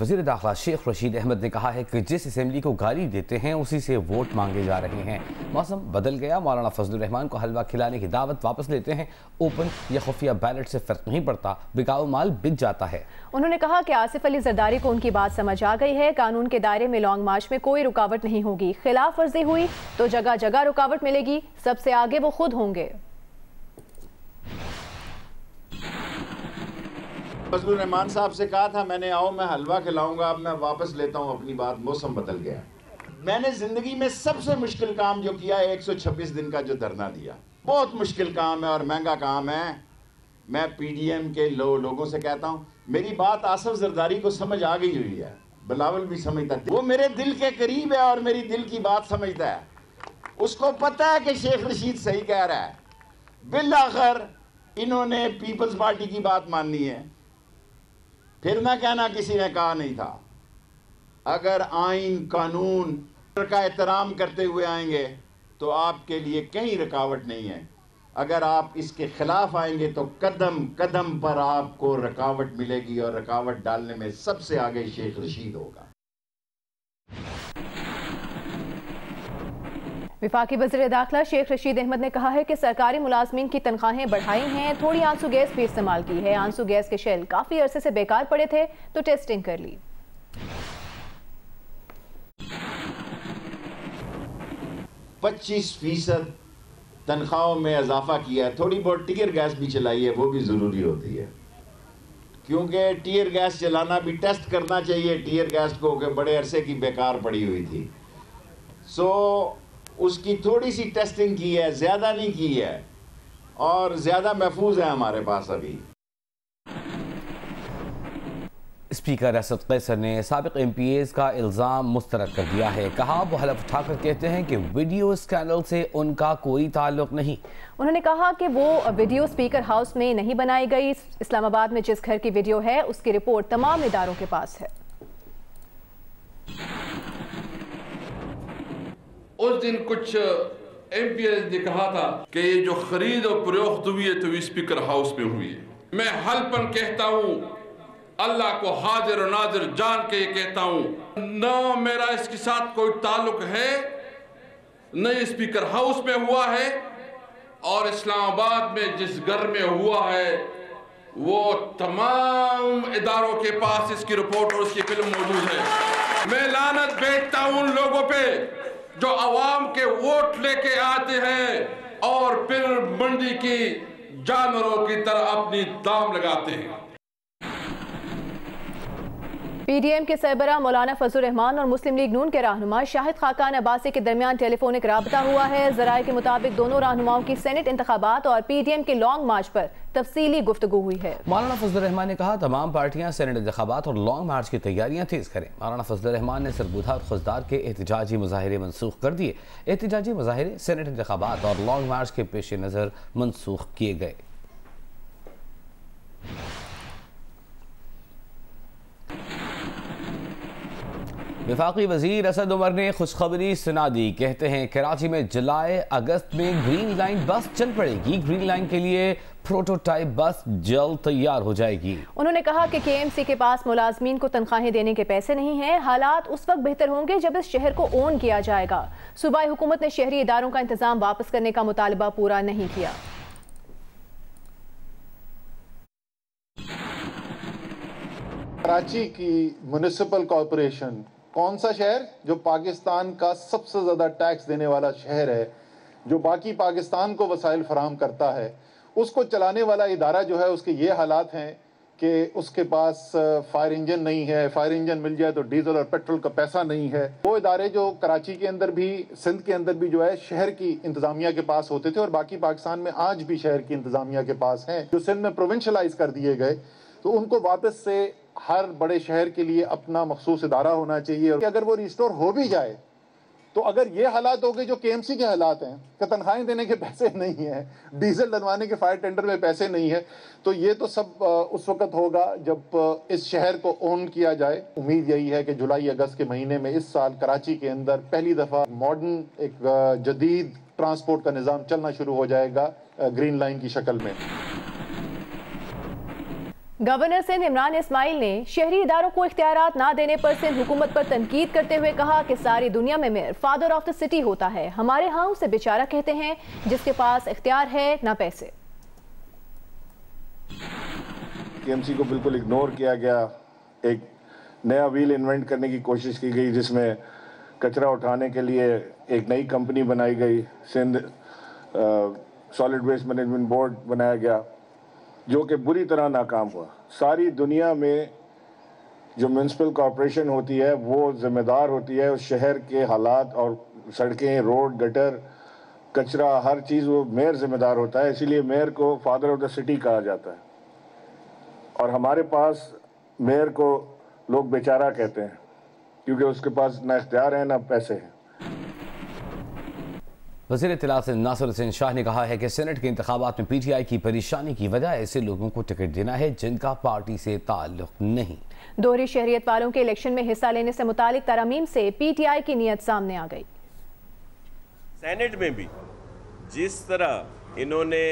वज़ीर दाखिला शेख रशीद अहमद ने कहा है कि जिस असेंबली को गाली देते हैं उसी से वोट मांगे जा रहे हैं। मौसम बदल गया, मौलाना फजलुर रहमान को हलवा खिलाने की दावत वापस लेते हैं। ओपन या खुफिया बैलेट से फर्क नहीं पड़ता, बिकाऊ माल बिक जाता है। उन्होंने कहा कि आसिफ अली जरदारी को उनकी बात समझ आ गई है। कानून के दायरे में लॉन्ग मार्च में कोई रुकावट नहीं होगी। खिलाफ वर्जी हुई तो जगह जगह रुकावट मिलेगी, सबसे आगे वो खुद होंगे। फजलुर रहमान साहब से कहा था मैंने, आओ मैं हलवा खिलाऊंगा, अब मैं वापस लेता हूं अपनी बात, मौसम बदल गया। मैंने जिंदगी में सबसे मुश्किल काम जो किया है 126 दिन का जो धरना दिया, बहुत मुश्किल काम है और महंगा काम है। मैं पीडीएम के लोगों से कहता हूं, मेरी बात आसिफ जरदारी को समझ आ गई हुई है, बिलावल भी समझता है, वो मेरे दिल के करीब है और मेरी दिल की बात समझता है। उसको पता है कि शेख रशीद सही कह रहा है। बिल आखिर इन्होंने पीपल्स पार्टी की बात माननी है, फिर ना कहना किसी ने कहा नहीं था। अगर आइन कानून का एहतराम करते हुए आएंगे तो आपके लिए कहीं रुकावट नहीं है। अगर आप इसके खिलाफ आएंगे तो कदम कदम पर आपको रुकावट मिलेगी और रुकावट डालने में सबसे आगे शेख रशीद होगा। विफाकी वज़ीर दाखिला शेख रशीद अहमद ने कहा है कि सरकारी मुलाजमीन की तनख्वाहें बढ़ाई हैं, थोड़ी आंसू गैस भी इस्तेमाल की है। आंसू गैस के शेल काफी अरसे से बेकार पड़े थे तो टेस्टिंग कर ली। 25% तनख्वाहों में इजाफा किया है। थोड़ी बहुत टीयर गैस भी चलाई है, वो भी ज़रूरी होती है, क्योंकि टीयर गैस चलाना भी टेस्ट करना चाहिए। टीयर गैस को कि बड़े अरसे की बेकार पड़ी हुई थी, उसकी थोड़ी सी टेस्टिंग की है, ज़्यादा नहीं की है और ज़्यादा महफूज है हमारे पास अभी। स्पीकर असद कैसर ने साबिक MPAs का इल्ज़ाम मुस्तरद कर दिया है। कहा वो हलफ उठाकर कहते हैं कि वीडियो स्कैंडल से उनका कोई ताल्लुक नहीं। उन्होंने कहा कि वो वीडियो स्पीकर हाउस में नहीं बनाई गई। इस्लामाबाद में जिस घर की वीडियो है उसकी रिपोर्ट तमाम इदारों के पास है। उस दिन कुछ MPAs ने कहा था कि ये जो खरीद और फरोख्त हुई है तो स्पीकर हाउस में हुई है। मैं हल्फन कहता हूँ, अल्लाह को हाजिर और नाजिर जान के कहता हूँ, न मेरा इसके साथ कोई ताल्लुक है, न स्पीकर हाउस में हुआ है, और इस्लामाबाद में जिस घर में हुआ है वो तमाम इदारों के पास इसकी रिपोर्ट और उसकी फिल्म मौजूद है। मैं लानत भेजता हूँ उन लोगों पे जो अवाम के वोट लेके आते हैं और फिर मंडी की जानवरों की तरह अपनी दाम लगाते हैं। PDM के सरबराह मौलाना फजलुर रहमान और मुस्लिम लीग नून के रहनुमा शाहिद खाकान अब्बासी के दरमियान टेलीफोनिक राबता हुआ है। जराये के मुताबिक दोनों रहनुमाओं की सेनेट इंतखाबात और PDM के लॉन्ग मार्च पर तफसीली गुफ्तगू हुई है। मौलाना फजलुर रहमान ने कहा तमाम पार्टियां सेनेट इंतखाबात और लॉन्ग मार्च की तैयारियां तेज करें। मौलाना फजलुर रहमान ने सरगुधा और खुजदार के एहतजाजी मुजाहिरे मनसूख कर दिए। एहतजाजी मुजाहिरे सेनेट इंतखाबात और लॉन्ग मार्च के पेश नज़र मनसूख किए गए। वफाकी वजीर असद उमर ने खुशखबरी सुना दी। कहते हैं कराची में जुलाई अगस्त में ग्रीन लाइन बस चल पड़ेगी। ग्रीन लाइन के लिए प्रोटोटाइप बस जल्द तैयार हो जाएगी। उन्होंने कहा कि KMC के पास मुलाजमीन को तनख्वाहें देने के पैसे नहीं हैं। हालात उस वक्त बेहतर होंगे जब इस शहर को ओन किया जाएगा। सूबाई हुकूमत ने शहरी इदारों का इंतजाम वापस करने का मुतालबा पूरा नहीं किया। कराची की म्युनिसिपल कॉरपोरेशन कौन सा शहर जो पाकिस्तान का सबसे ज़्यादा टैक्स देने वाला शहर है, जो बाकी पाकिस्तान को वसाइल फराहम करता है, उसको चलाने वाला इदारा जो है उसके ये हालात हैं कि उसके पास फायर इंजन नहीं है। फायर इंजन मिल जाए तो डीजल और पेट्रोल का पैसा नहीं है। वो इदारे जो कराची के अंदर भी, सिंध के अंदर भी जो है शहर की इंतजामिया के पास होते थे और बाकी पाकिस्तान में आज भी शहर की इंतजामिया के पास हैं, जो सिंध में प्रोविंशलाइज कर दिए गए, तो उनको वापस से हर बड़े शहर के लिए अपना मखसूस इदारा होना चाहिए। और अगर वो रिस्टोर हो भी जाए तो अगर ये हालात हो गए जो KMC के हालात हैं कि तनख्वाहें देने के पैसे नहीं हैं, डीजल डलवाने के फायर टेंडर में पैसे नहीं है, तो ये तो सब उस वक्त होगा जब इस शहर को ओन किया जाए। उम्मीद यही है कि जुलाई अगस्त के महीने में इस साल कराची के अंदर पहली दफ़ा मॉडर्न एक जदीद ट्रांसपोर्ट का निज़ाम चलना शुरू हो जाएगा ग्रीन लाइन की शक्ल में। गवर्नर सिंध इमरान इस्माइल ने शहरी इदारों को इख्तियारात ना देने पर सिंध हुकूमत पर तनकीद करते हुए कहा कि सारी दुनिया में mayor father of the city होता है, हमारे यहाँ उसे बेचारा कहते हैं जिसके पास इख्तियार है ना पैसे। टीएमसी को बिल्कुल इग्नोर किया गया, एक नया व्हील इन्वेंट करने की कोशिश की गई जिसमें कचरा उठाने के लिए एक नई कंपनी बनाई गई, Sindh solid waste management board बनाया गया जो कि बुरी तरह नाकाम हुआ। सारी दुनिया में जो म्यूनसिपल कॉरपोरेशन होती है वो जिम्मेदार होती है उस शहर के हालात और सड़कें, रोड, गटर, कचरा, हर चीज़ वो मेयर जिम्मेदार होता है, इसीलिए मेयर को फादर ऑफ द सिटी कहा जाता है। और हमारे पास मेयर को लोग बेचारा कहते हैं क्योंकि उसके पास ना इख्तियार है ना पैसे हैं। वज़ीर इत्तलात नासिर हुसैन शाह ने कहा है कि सेनेट के इंतखाबात में पीटीआई की परेशानी की वजह ऐसे लोगों को टिकट देना है जिनका पार्टी से ताल्लुक नहीं। दोहरी शहरियत वालों के इलेक्शन में हिस्सा लेने से मुतालिक तरमीम से पीटीआई की नीयत सामने आ गई। सेनेट में भी जिस तरह इन्होंने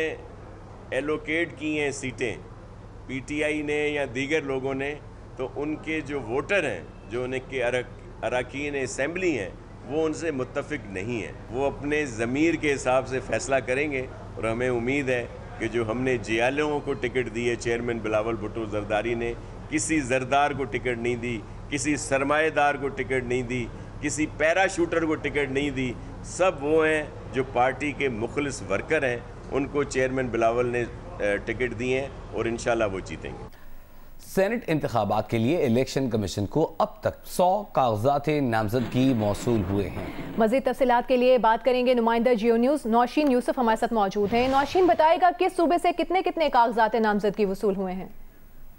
एलोकेट की हैं सीटें पीटीआई ने या दीगर लोगों ने, तो उनके जो वोटर हैं, जो उनके अरकान असेंबली हैं, वो उनसे मुत्तफिक नहीं है। वो अपने ज़मीर के हिसाब से फ़ैसला करेंगे और हमें उम्मीद है कि जो हमने जियालों को टिकट दी है, चेयरमैन बिलावल भुट्टो जरदारी ने किसी जरदार को टिकट नहीं दी, किसी सरमाएदार को टिकट नहीं दी, किसी पैराशूटर को टिकट नहीं दी, सब वो हैं जो पार्टी के मुखलिस वर्कर हैं, उनको चेयरमैन बिलावल ने टिकट दिए हैं और इंशाल्लाह वो जीतेंगे। सेनेट इंतखाबात के लिए इलेक्शन कमीशन को अब तक 100 कागजात नामजदगी मौसूल हुए हैं। मज़ीद तफसीलात के लिए बात करेंगे नुमाइंदा जियो न्यूज़ नौशीन यूसुफ हमारे साथ मौजूद हैं। नौशीन, बताएगा किस सूबे से कितने कितने कागजात नामजदगी वसूल हुए हैं?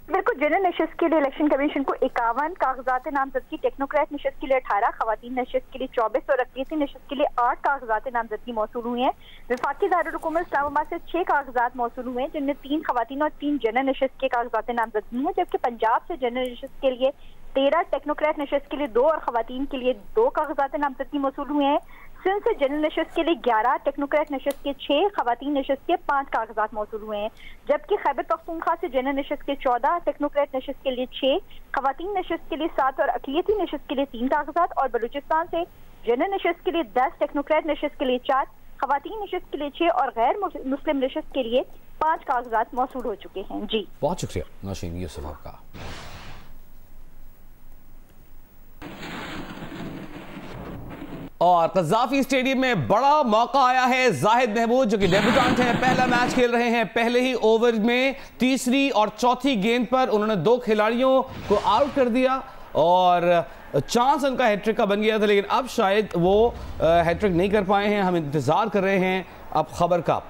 बिल्कुल, जनरल नशिस्त के लिए इलेक्शन कमीशन को 51 कागजात नामजदगी, टेक्नोक्रेट नशिस्त के लिए 18, खवातीन नशिस्त के लिए 24 और अक़लियती नशिस्त के लिए 8 कागजात नामजदगी मौसूल हुए हैं। वफाकी दारुल हुकूमत इस्लामाबाद से 6 कागजात मौसूल हुए हैं जिनमें 3 खवातीन और 3 जनरल नशिस्त के कागजात नामजदगी हैं, जबकि पंजाब से जनरल नशिस्त के लिए 13, टेक्नोक्रेट नशिस्त के लिए 2 और खवातीन के लिए 2 कागजात नामजदगी मौसूल हुए हैं। सिंध से जनरल नशिस्त के लिए 11, टेक्नोक्रेट नशिस्त के 6, खवातीन नशिस्त के 5 कागजात मौसूल हुए हैं, जबकि खैबर पख्तूनख्वा से जनरल नशिस्त के 14, टेक्नोक्रेट नशिस्त के लिए 6, खवातीन नशिस्त के लिए 7 और अक़लियती नशिस्त के लिए 3 कागजात, और बलूचिस्तान से जनरल नशिस्त के लिए 10, टेक्नोक्रेट नशिस्त के लिए 4, खवातीन नशिस्त के लिए 6 और गैर मुस्लिम नशिस्त के लिए 5 कागजात मौसूल हो चुके हैं। जी, बहुत शुक्रिया नौशीन यूसुफ आपका। और कज़ाफी स्टेडियम में बड़ा मौका आया है। जाहिद महमूद जो कि डेब्यूटेंट हैं, पहला मैच खेल रहे हैं। पहले ही ओवर में तीसरी और चौथी गेंद पर उन्होंने 2 खिलाड़ियों को आउट कर दिया और चांस उनका हैट्रिक का बन गया था, लेकिन अब शायद वो हैट्रिक नहीं कर पाए हैं। हम इंतजार कर रहे हैं अब खबर का।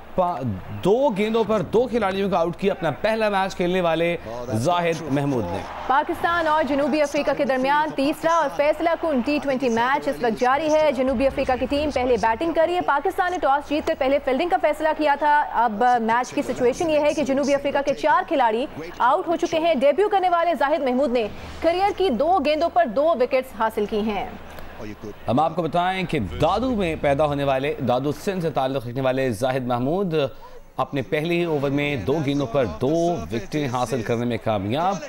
2 गेंदों पर 2 खिलाड़ियों को आउट किया अपना पहला मैच खेलने वाले जाहिद महमूद ने। पाकिस्तान और जनूबी अफ्रीका के दरमियान तीसरा और फैसला कुन T20 मैच इस वक्त जारी है। जनूबी अफ्रीका की टीम पहले बैटिंग कर रही है। पाकिस्तान ने टॉस जीतकर पहले फील्डिंग का फैसला किया था। अब मैच की सिचुएशन ये है कि जनूबी अफ्रीका के 4 खिलाड़ी आउट हो चुके हैं। डेब्यू करने वाले जाहिद महमूद ने करियर की 2 गेंदों पर 2 विकेट्स हासिल की हैं। हम आपको बताएं कि दादू में पैदा होने वाले, दादू सिंध से ताल्लुक़ रखने वाले जाहिद महमूद अपने पहले ही ओवर में 2 गेंदों पर 2 विकेटें हासिल करने में कामयाब।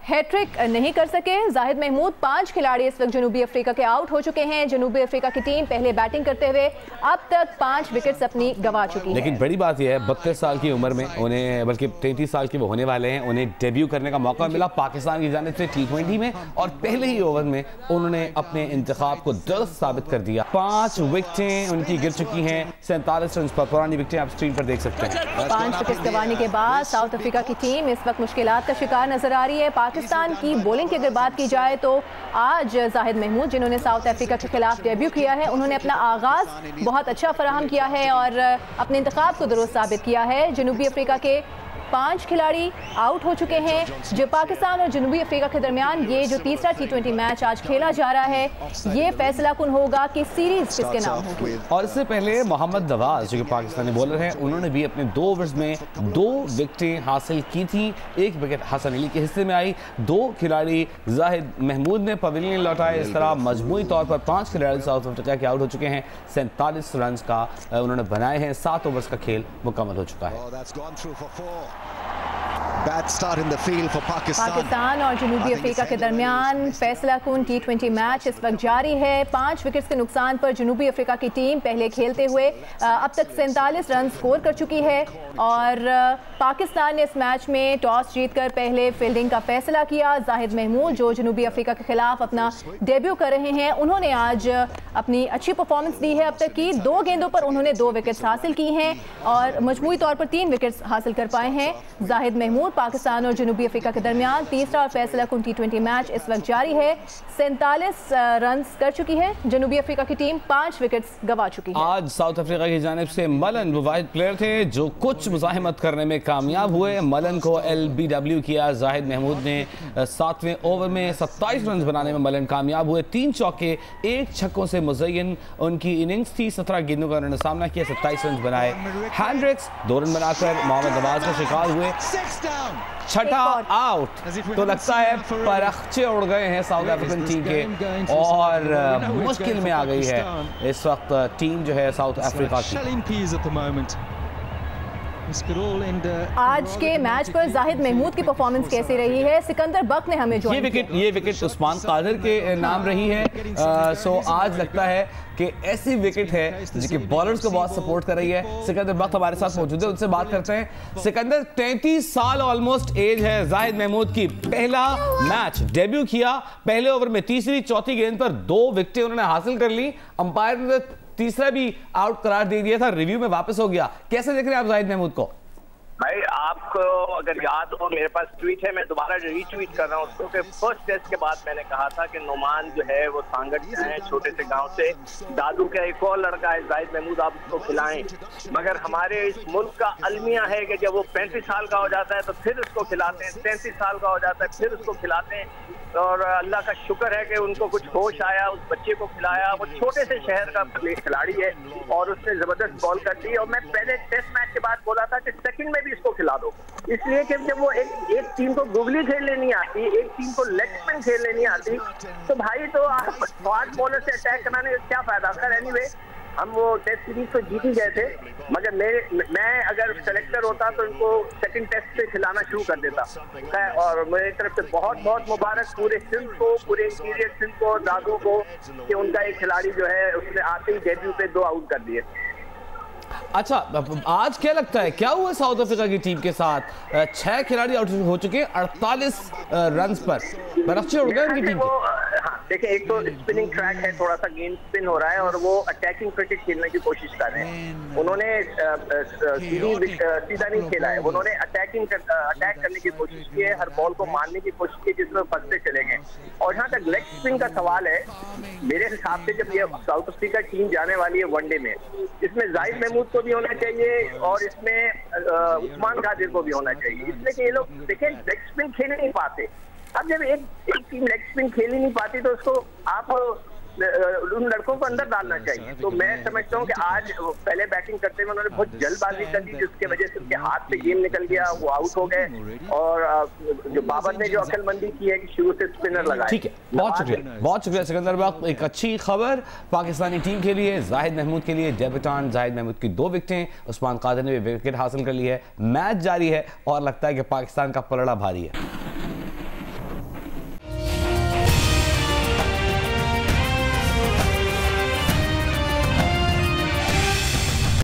हैट्रिक नहीं कर सके जाहिद महमूद। 5 खिलाड़ी इस वक्त जनूबी अफ्रीका के आउट हो चुके हैं। जनूबी अफ्रीका की टीम पहले बैटिंग करते हुए अब तक 5 विकेट्स अपनी गंवा चुकी है। लेकिन बड़ी बात यह है 32 साल की उम्र में उन्हें, बल्कि 33 साल के वो होने वाले हैं, उन्हें डेब्यू करने का मौका मिला पाकिस्तान की जानिब से T20 में और पहले ही ओवर में उन्होंने अपने इंतखाब को दुरुस्त साबित कर दिया। 5 विकेटें उनकी गिर चुकी हैं। 47 रन पर पुरानी विकेटें आप स्क्रीन पर देख सकते हैं। 5 विकेट गंवाने के बाद साउथ अफ्रीका की टीम इस वक्त मुश्किलात का शिकार नजर आ रही है। पाकिस्तान की बॉलिंग की अगर बात की जाए तो आज जाहिद महमूद जिन्होंने साउथ अफ्रीका के खिलाफ डेब्यू किया है, उन्होंने अपना आगाज बहुत अच्छा फराहम किया है और अपने इंतखाब को दुरुस्त साबित किया है। जनूबी अफ्रीका के 5 खिलाड़ी आउट हो चुके हैं। जो पाकिस्तान और जनूबी अफ्रीका के दरमियान ये जो तीसरा T20 मैच आज खेला जा रहा है, ये फैसला कुन होगा कि सीरीज किसके नाम होगी। और इससे पहले मोहम्मद नवाज जो कि पाकिस्तानी बॉलर हैं, उन्होंने भी अपने 2 ओवर्स में 2 विकेटें हासिल की थी। 1 विकेट हसन अली के हिस्से में आई। 2 खिलाड़ी जाहिद महमूद ने पवेलियन लौटाए। इस तरह मजमूई तौर पर 5 खिलाड़ी साउथ अफ्रीका के आउट हो चुके हैं। 47 रन का उन्होंने बनाए हैं। 7 ओवर्स का खेल मुकम्मल हो चुका है। पाकिस्तान और जनूबी अफ्रीका के दरमियान फैसला कुन T20 मैच इस वक्त जारी है। 5 विकेट्स के नुकसान पर जनूबी अफ्रीका की टीम पहले खेलते हुए अब तक 47 रन स्कोर कर चुकी है और पाकिस्तान ने इस मैच में टॉस जीतकर पहले फील्डिंग का फैसला किया। जाहिद महमूद जो जनूबी अफ्रीका के खिलाफ अपना डेब्यू कर रहे हैं, उन्होंने आज अपनी अच्छी परफॉर्मेंस दी है। अब तक की 2 गेंदों पर उन्होंने 2 विकेट्स हासिल की हैं और मजमूई तौर पर 3 विकेट्स हासिल कर पाए हैं। जाहिद महमूद पाकिस्तान और जनूबी अफ्रीका के दरमियान तीसरा और फैसला कुन T20 मैच इस वक्त जारी है। 47 रन कर चुकी है जनूबी अफ्रीका की टीम, 5 विकेट्स गंवा चुकी है। आज साउथ अफ्रीका की जानिब से मलन वो वाहिद प्लेयर थे जो कुछ मुज़ाहिमत करने में कामयाब हुए। मलन को LBW किया। जाहिद महमूद ने 7वें ओवर में 27 रन बनाने में मलन कामयाब हुए। 3 चौके 1 छक्कों से मुज़य्यन उनकी इनिंग्स थी। 17 गेंदों का उन्होंने सामना किया, 27 रन बनाए। हैंड्रिक्स 2 रन बनाकर मोहम्मद नवाज का शिकार हुए। छठा आउट तो लगता है परखचे उड़ गए हैं साउथ अफ्रीकन टीम के और मुश्किल में आ गई है इस वक्त टीम जो है साउथ अफ्रीका की। आज के मैच पर जाहिद महमूद की परफॉर्मेंस कैसी रही है? सिकंदर बक ने हमें ये विकेट उस्मान कादिर के नाम रही है। सो आज लगता है कि ऐसी विकेट है जो कि बॉलर्स को बहुत सपोर्ट कर रही है। सिकंदर बख्त हमारे साथ मौजूद है, उनसे बात करते हैं। सिकंदर, 33 साल ऑलमोस्ट एज है जाहिद महमूद की। पहला मैच डेब्यू किया, पहले ओवर में तीसरी चौथी गेंद पर 2 विकेटें उन्होंने हासिल कर ली। अंपायर ने तीसरा भी आउट करार दे दिया था, रिव्यू में वापस हो गया। कैसे देख रहे हैं आप जाहिद महमूद को? भाई आपको अगर याद हो, मेरे पास ट्वीट है, मैं दोबारा रीट्वीट कर रहा हूँ उसको, कि फर्स्ट टेस्ट के बाद मैंने कहा था कि नोमान जो है वो सांगट से है, छोटे से गांव से। दादू का एक और लड़का है जाहिद महमूद, आप उसको खिलाएं। मगर हमारे इस मुल्क का अलमिया है कि जब वो 35 साल का हो जाता है तो फिर उसको खिलाते हैं, 33 साल का हो जाता है फिर उसको खिलाते हैं। और अल्लाह का शुक्र है कि उनको कुछ होश आया, उस बच्चे को खिलाया। वो छोटे से शहर का खिलाड़ी है और उसने जबरदस्त बॉल कर दी। और मैं पहले टेस्ट मैच के बाद बोला था कि सेकंड में भी इसको खिला दो, इसलिए कि जब वो एक टीम को गुगली खेलने नहीं आती, एक टीम को लेग स्पिन खेलने नहीं आती, तो भाई तो आप फास्ट बॉलर से अटैक कराने का क्या फायदा। खैर एनीवे, हम वो टेस्ट सीरीज तो जीत ही गए थे, मगर मैं अगर सेलेक्टर होता तो इनको सेकंड टेस्ट से खिलाना शुरू कर देता। और मेरी तरफ से बहुत बहुत मुबारक पूरे सिंध को, पूरे इंटीरियर सिंध को, दादू को, कि उनका एक खिलाड़ी जो है उसने आते ही डेब्यू पे 2 आउट कर दिए। अच्छा, आज क्या लगता है क्या हुआ साउथ अफ्रीका की टीम के साथ? 6 खिलाड़ी आउट हो चुके हैं 48 रन पर। बरखचे उड़ गए उनकी टीम के। हाँ, देखिए, एक तो स्पिनिंग ट्रैक है, थोड़ा सा गेंद स्पिन हो रहा है और वो अटैकिंग क्रिकेट खेलने की कोशिश कर रहे हैं। उन्होंने सीधा नहीं खेला है, उन्होंने अटैक करने की कोशिश की है, हर बॉल को मारने की कोशिश की जिसमें फंसते चले गए। और जहाँ तक लेग स्पिन का सवाल है, मेरे हिसाब से जब ये साउथ अफ्रीका टीम जाने वाली है वनडे में, इसमें जाहिद महमूद को भी होना चाहिए और इसमें उस्मान कादिर को भी होना चाहिए, इसलिए कि ये लोग देखें लेग स्पिन खेल नहीं पाते। अब जब एक टीम लेग स्पिन खेल ही नहीं पाती तो उसको आप उन लड़कों को अंदर डालना चाहिए। तो मैं समझता हूँ कि आज पहले बैटिंग करते हुए उन्होंने बहुत जल्दबाजी कर दी, जिसकी वजह से उनके हाथ से गेम निकल गया, वो आउट हो गए। और जो बाबर ने जो अक्लमंदी की है कि शुरू से स्पिनर लगाए। ठीक है, बहुत शुक्रिया सिकंदर बख्त। एक अच्छी खबर पाकिस्तानी टीम के लिए, जाहिद महमूद के लिए। डेब्यूटेंट जाहिद महमूद की 2 विकेटें, उस्मान कादिर ने भी विकेट हासिल कर ली है। मैच जारी है और लगता है कि पाकिस्तान का पलड़ा भारी है।